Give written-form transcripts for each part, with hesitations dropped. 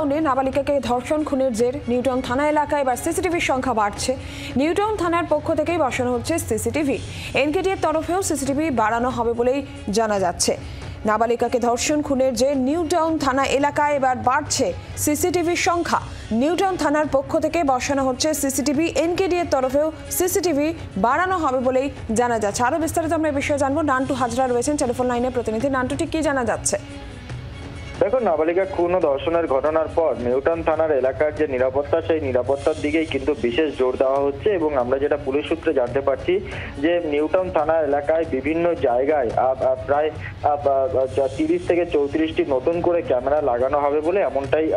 টাউনে নাবালিকাকে ধর্ষণ খুনের জের নিউটাউন থানা এলাকায় এবার সিসিটিভির সংখ্যা বাড়ছে। নিউটাউন থানার পক্ষ থেকেই বসানো হচ্ছে সিসিটিভি। এনকেডিএর তরফেও সিসিটিভি বাড়ানো হবে বলেই জানা যাচ্ছে। নাবালিকাকে ধর্ষণ খুনের জের নিউটাউন থানা এলাকায় এবার বাড়ছে সিসিটিভির সংখ্যা। নিউটাউন থানার পক্ষ থেকে বসানো হচ্ছে সিসিটিভি। এনকেডিএর তরফেও সিসিটিভি বাড়ানো হবে বলেই জানা যাচ্ছে। আরো বিস্তারিত আমরা এই বিষয়ে জানবো। নান্টু হাজরা রয়েছেন টেলিফোন লাইনে প্রতিনিধি। নান্টু, ঠিক কি জানা যাচ্ছে? দেখুন, নাবালিকা খুন ও ধর্ষণের ঘটনার পর নিউটাউন থানার এলাকার যে নিরাপত্তা, সেই নিরাপত্তার দিকেই কিন্তু বিশেষ জোর দেওয়া হচ্ছে। এবং আমরা যেটা পুলিশ সূত্রে জানতে পারছি যে নিউটাউন থানা এলাকায় বিভিন্ন জায়গায় প্রায় 30 থেকে 34টি নতুন করে ক্যামেরা লাগানো হবে বলে এমনটাই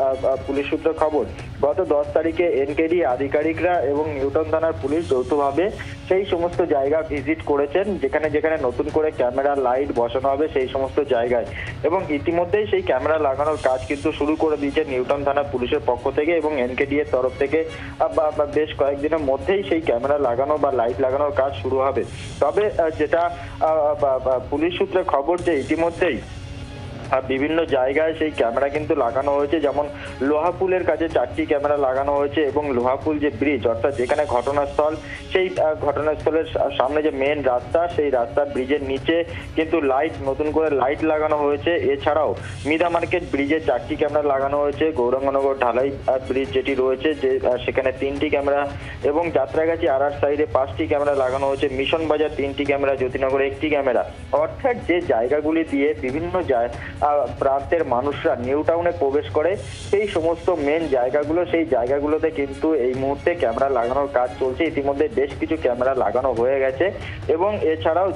পুলিশ সূত্রে খবর। গত 10 তারিখে এনকেডি আধিকারিকরা এবং নিউটাউন থানার পুলিশ যৌথভাবে সেই সমস্ত জায়গা ভিজিট করেছেন যেখানে যেখানে নতুন করে ক্যামেরা লাইট বসানো হবে সেই সমস্ত জায়গায়, এবং ইতিমধ্যেই সেই ক্যামেরা লাগানোর কাজ কিন্তু শুরু করে দিয়েছে নিউটাউন থানা পুলিশের পক্ষ থেকে এবং এনকেডি এর তরফ থেকে। বেশ কয়েকদিনের মধ্যেই সেই ক্যামেরা লাগানো বা লাইট লাগানোর কাজ শুরু হবে। তবে যেটা পুলিশ সূত্রে খবর যে ইতিমধ্যেই বিভিন্ন জায়গায় সেই ক্যামেরা কিন্তু লাগানো হয়েছে। যেমন লোহাপুলের কাছে 4টি ক্যামেরা লাগানো হয়েছে এবং লোহাপুল যে ব্রিজ, অর্থাৎ যেখানে ঘটনাস্থল, সেই ঘটনাস্থলের সামনে যে মেন রাস্তা, সেই রাস্তার ব্রিজের নিচে কিন্তু নতুন করে লাইট লাগানো হয়েছে। এছাড়াও মিদা মার্কেট ব্রিজে 4টি ক্যামেরা লাগানো হয়েছে। গৌরাঙ্গনগর ঢালাই ব্রিজ যেটি রয়েছে যে সেখানে 3টি ক্যামেরা, এবং যাত্রাগাছি আড়ার সাইডে 5টি ক্যামেরা লাগানো হয়েছে। মিশন বাজার 3টি ক্যামেরা, জ্যোতিনগরে 1টি ক্যামেরা। অর্থাৎ যে জায়গাগুলি দিয়ে বিভিন্ন প্রান্তের মানুষরা নিউ টাউনে প্রবেশ করে সেই সমস্ত মেন জায়গাগুলো, সেই জায়গাগুলোতে কিন্তু এই মুহূর্তে ক্যামেরা লাগানোর কাজ চলছে। ইতিমধ্যে বেশ কিছু ক্যামেরা লাগানো হয়ে গেছে। এবং এছাড়াও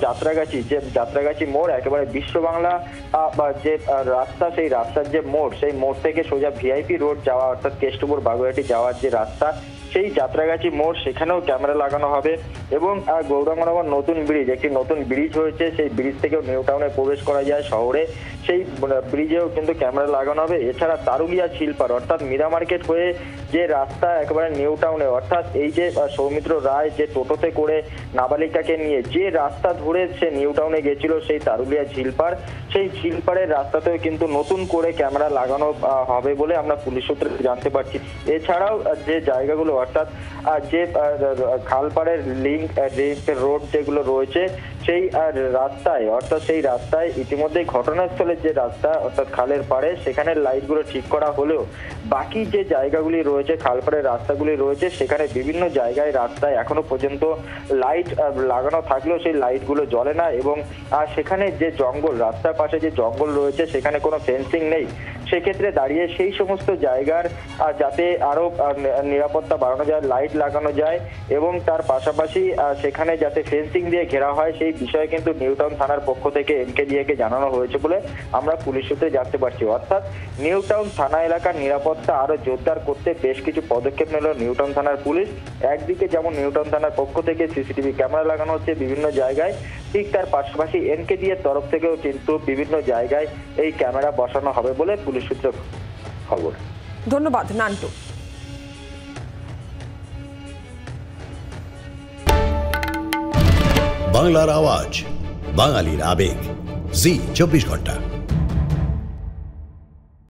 যাত্রাগাছি মোড়, একেবারে বিশ্ব বাংলা যে রাস্তা, সেই রাস্তার যে মোড়, সেই মোড় থেকে সোজা ভিআইপি রোড যাওয়া, অর্থাৎ কেষ্টপুর বাগুইহাটি যাওয়ার যে রাস্তা, সেই যাত্রাগাছি মোড়, সেখানেও ক্যামেরা লাগানো হবে। এবং গৌরাঙ্গনগর নতুন ব্রিজ, একটি নতুন ব্রিজ হয়েছে, সেই ব্রিজ থেকেও নিউ টাউনে প্রবেশ করা যায় শহরে, সেই ব্রিজেও কিন্তু ক্যামেরা লাগানো হবে। এছাড়া তারুলিয়া ঝিলপার, অর্থাৎ মিরা মার্কেট হয়ে যে রাস্তা একেবারে নিউ টাউনে, অর্থাৎ এই যে সৌমিত্র রায় যে টোটোতে করে নাবালিকাকে নিয়ে যে রাস্তা ধরে সে নিউ টাউনে গেছিল, সেই তারুলিয়া ঝিলপার, সেই ঝিলপাড়ের রাস্তাতেও কিন্তু নতুন করে ক্যামেরা লাগানো হবে বলে আমরা পুলিশ সূত্রে জানতে পারছি। এছাড়াও যে জায়গাগুলো, অর্থাৎ যে খালপাড়ের লিঙ্ক রোড যেগুলো রয়েছে, সেই রাস্তায়, অর্থাৎ সেই রাস্তায় ইতিমধ্যেই ঘটনাস্থলের যে রাস্তা, অর্থাৎ খালের পাড়ে, সেখানে লাইটগুলো ঠিক করা হলেও বাকি যে জায়গাগুলি রয়েছে, খালপাড়ের রাস্তাগুলি রয়েছে, সেখানে বিভিন্ন জায়গায় রাস্তায় এখনো পর্যন্ত লাইট লাগানো থাকলেও সেই লাইটগুলো জ্বলে না। এবং সেখানে যে জঙ্গল, রাস্তার পাশে যে জঙ্গল রয়েছে, সেখানে কোনো ফেন্সিং নেই। সেক্ষেত্রে দাঁড়িয়ে সেই সমস্ত জায়গার যাতে আরো নিরাপত্তা বাড়ানো যায়, লাইট লাগানো যায়, এবং তার পাশাপাশি সেখানে যাতে ফেন্সিং দিয়ে ঘেরা হয়, সেই বিষয়ে কিন্তু নিউটাউন থানার পক্ষ থেকে এনকেডিএকে জানানো হয়েছে বলে আমরা পুলিশ সূত্রে জানতে পারছি। অর্থাৎ নিউটাউন থানা এলাকার নিরাপত্তা আরো জোরদার করতে বেশ কিছু পদক্ষেপ নিল নিউটাউন থানার পুলিশ। একদিকে যেমন নিউটাউন থানার পক্ষ থেকে সিসিটিভি ক্যামেরা লাগানো হচ্ছে বিভিন্ন জায়গায়, ঠিক তার পাশাপাশি এনকেডিএর তরফ থেকেও কিন্তু বিভিন্ন জায়গায় এই ক্যামেরা বসানো হবে বলে পুলিশ সূত্রে খবর। ধন্যবাদ নান্টু। বাংলার আওয়াজ, বাঙালির আবেগ, জি 24 ঘন্টা।